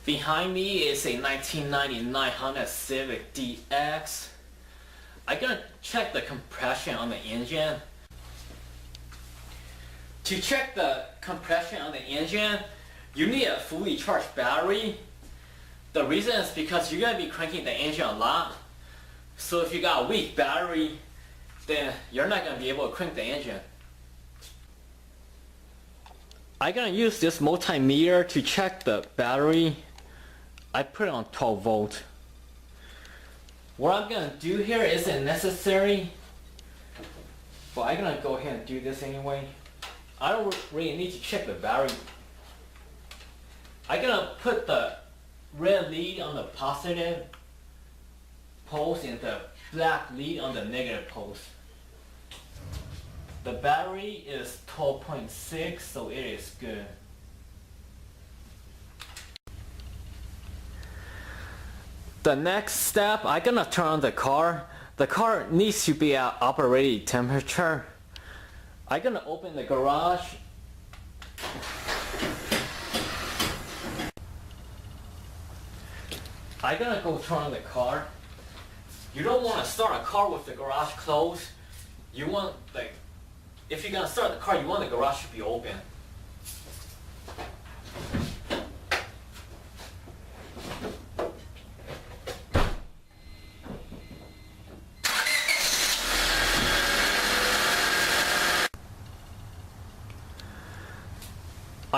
Behind me is a 1999 Honda Civic DX. I'm gonna check the compression on the engine. To check the compression on the engine, you need a fully charged battery. The reason is because you're gonna be cranking the engine a lot. So if you got a weak battery, then you're not gonna be able to crank the engine. I'm gonna use this multimeter to check the battery. I put it on 12 volt. What I'm gonna do here isn't necessary, but I'm gonna go ahead and do this anyway. I don't really need to check the battery. I'm gonna put the red lead on the positive poles and the black lead on the negative poles. The battery is 12.6, so it is good. The next step, I'm gonna turn on the car. The car needs to be at operating temperature. I'm gonna open the garage. I'm gonna go turn on the car. You don't want to start a car with the garage closed. You want, like, if you're gonna start the car, you want the garage to be open.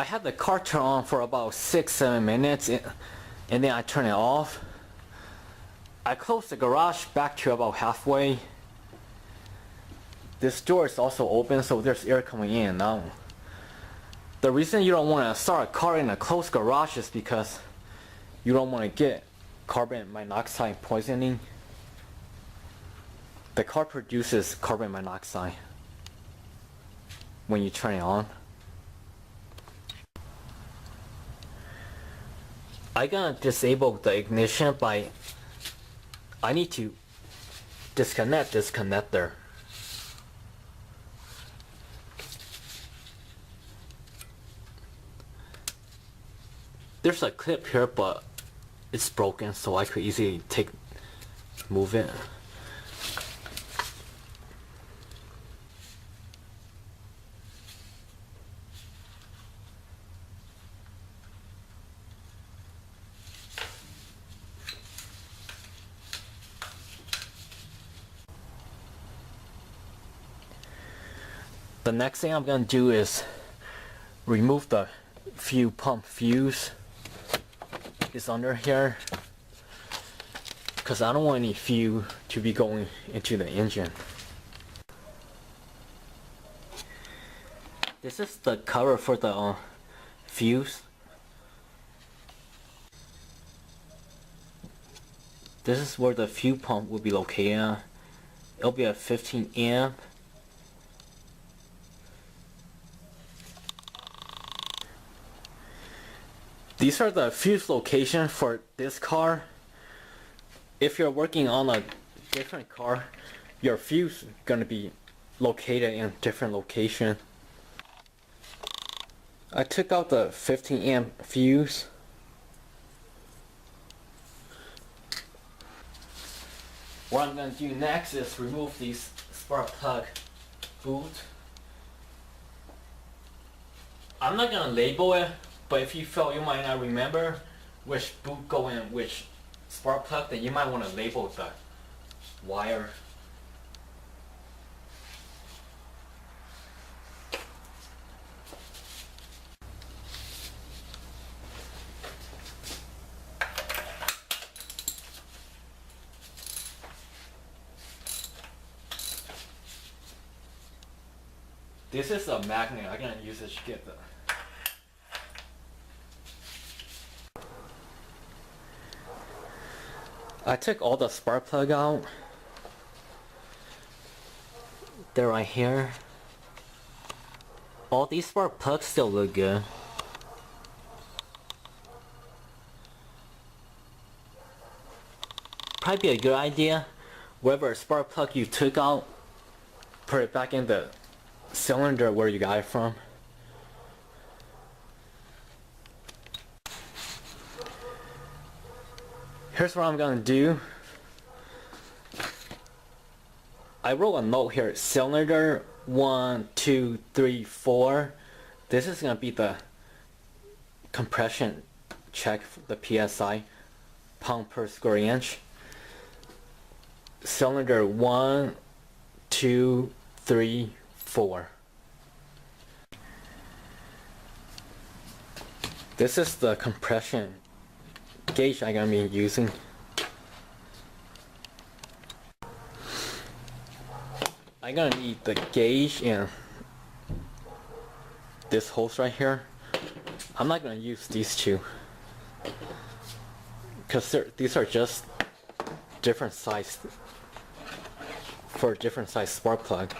I had the car turn on for about 6-7 minutes and then I turn it off. I closed the garage back to about halfway. This door is also open, so there's air coming in and out. The reason you don't want to start a car in a closed garage is because you don't want to get carbon monoxide poisoning. The car produces carbon monoxide when you turn it on. I'm gonna disable the ignition by, I need to disconnect this connector. There's a clip here, but it's broken, so I could easily move it. The next thing I'm gonna do is remove the fuel pump fuse. It's under here because I don't want any fuel to be going into the engine. This is the cover for the fuse. This is where the fuel pump will be located. It'll be a 15 amp. These are the fuse locations for this car. If you're working on a different car, your fuse is gonna be located in a different location. I took out the 15 amp fuse. What I'm gonna do next is remove these spark plug boot. I'm not gonna label it, but if you feel you might not remember which boot go in which spark plug, then you might want to label the wire. This is a magnet. I'm gonna use it to get the I took all the spark plug out. They're right here. All these spark plugs still look good. Probably be a good idea, whatever spark plug you took out, put it back in the cylinder where you got it from. Here's what I'm gonna do. I wrote a note here, cylinder 1, 2, 3, 4. This is gonna be the compression check, the PSI, pound per square inch. Cylinder 1, 2, 3, 4. This is the compression gauge I'm gonna be using. I'm gonna need the gauge and this hose right here. I'm not gonna use these two because these are just different size for different size spark plug.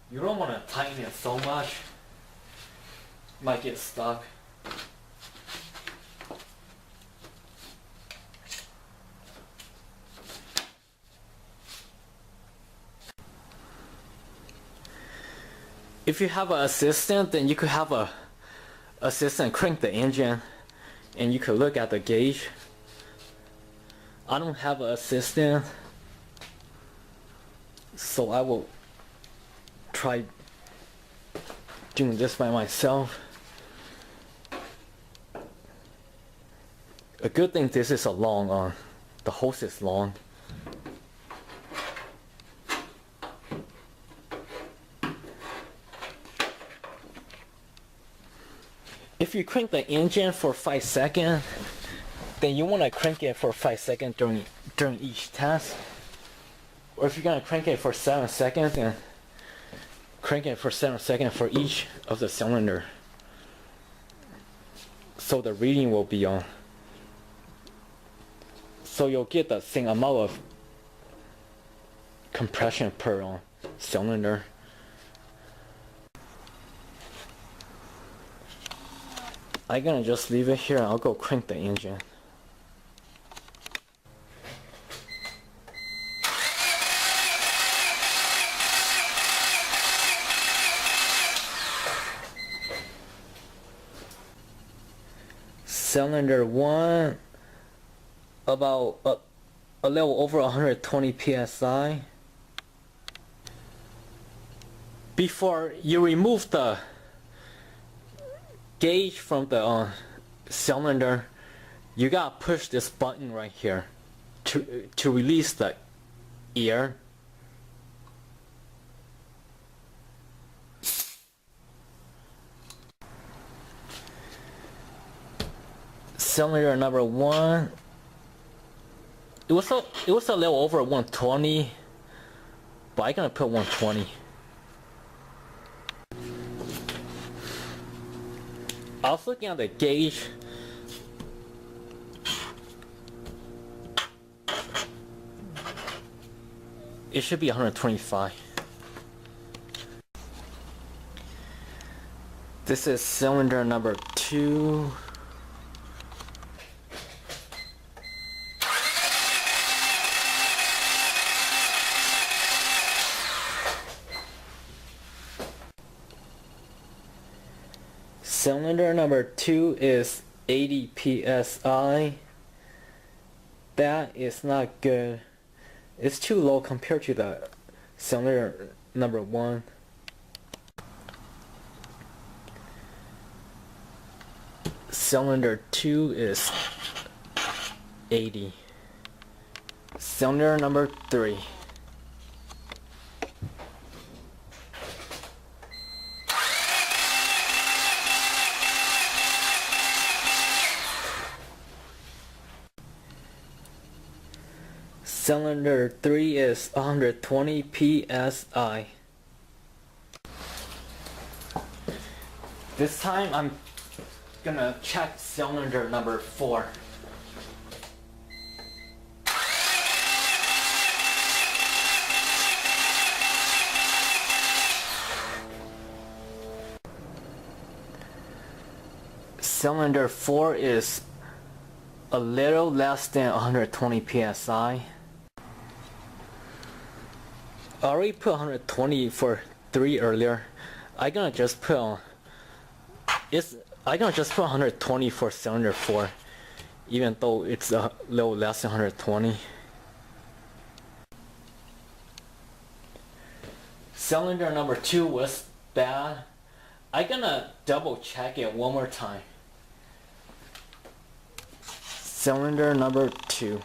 You don't want to tighten it so much, it might get stuck. If you have an assistant, then you could have a assistant crank the engine and you could look at the gauge. I don't have an assistant, so I will try doing this by myself. A good thing this is a long arm. The hose is long. If you crank the engine for 5 seconds, then you want to crank it for 5 seconds during each test. Or if you're going to crank it for 7 seconds, then crank it for 7 seconds for each of the cylinder. So the reading will be on. So you'll get the same amount of compression per cylinder. I'm gonna just leave it here and I'll go crank the engine. Cylinder 1, about a little over 120 psi. Before you remove the gauge from the cylinder, you gotta push this button right here to release the ear. Cylinder number 1, it was a little over 120, but I'm gonna put 120. I was looking at the gauge. It should be 125. This is cylinder number 2. Cylinder number 2 is 80 psi. That is not good. It's too low compared to the cylinder number 1. Cylinder 2 is 80. Cylinder number 3. Cylinder 3 is 120 psi. This time I'm gonna check cylinder number 4. cylinder 4 is a little less than 120 psi. I already put 120 for 3 earlier. I'm gonna just put 120 for cylinder 4, even though it's a little less than 120. Cylinder number 2 was bad. I'm gonna double check it one more time. Cylinder number 2.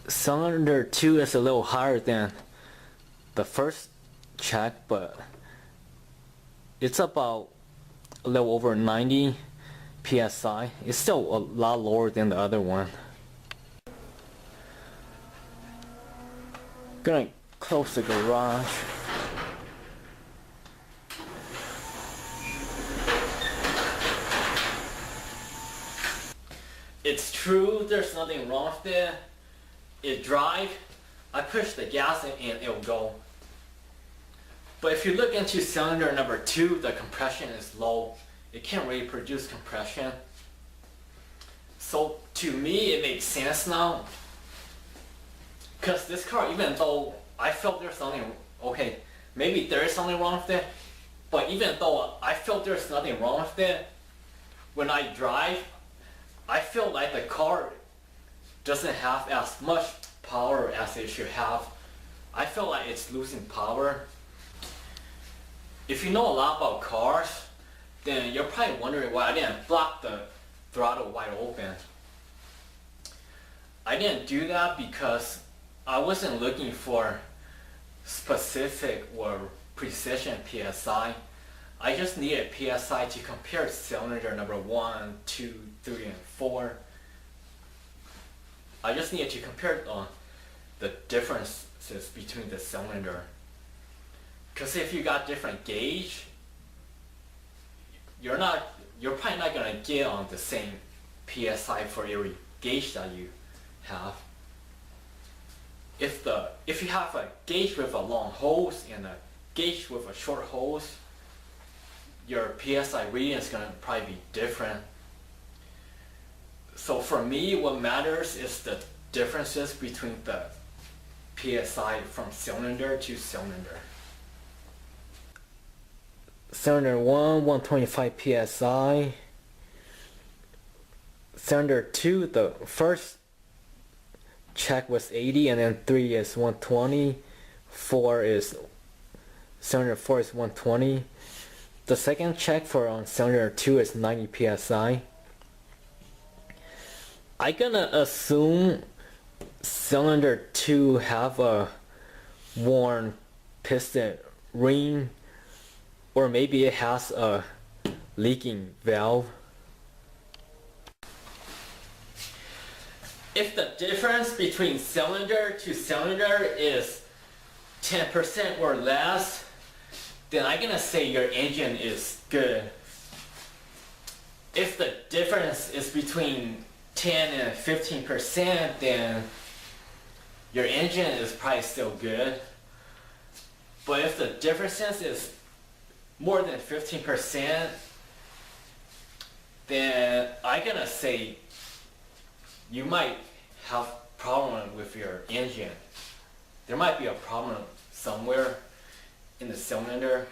Cylinder 2 is a little higher than the first check, but it's about a little over 90 psi. It's still a lot lower than the other one. Gonna close the garage. It's true, there's nothing wrong with it. It drives. I push the gas and it'll go. But if you look into cylinder number 2, the compression is low. It can't really produce compression. So to me it makes sense now. Because this car, even though I felt there's something, okay, maybe there is something wrong with it, but even though I felt there's nothing wrong with it, when I drive, I feel like the car doesn't have as much power as it should have. I feel like it's losing power. If you know a lot about cars, then you're probably wondering why I didn't block the throttle wide open. I didn't do that because I wasn't looking for specific or precision PSI. I just needed PSI to compare cylinder number 1, 2, 3, and 4. I just needed to compare the differences between the cylinder. Because if you got different gauge, you're probably not gonna get on the same PSI for every gauge that you have. If you have a gauge with a long hose and a gauge with a short hose, your PSI reading is gonna probably be different. So for me, what matters is the differences between the PSI from cylinder to cylinder. Cylinder 1, 125 psi. Cylinder 2, the first check was 80, and then 3 is 120. Cylinder 4 is 120. The second check for cylinder 2 is 90 psi. I'm gonna assume cylinder 2 have a worn piston ring, or maybe it has a leaking valve. If the difference between cylinder to cylinder is 10% or less, then I'm gonna say your engine is good. If the difference is between 10 and 15%, then your engine is probably still good. But if the difference is more than 15%, then I'm gonna say you might have problem with your engine. There might be a problem somewhere in the cylinder.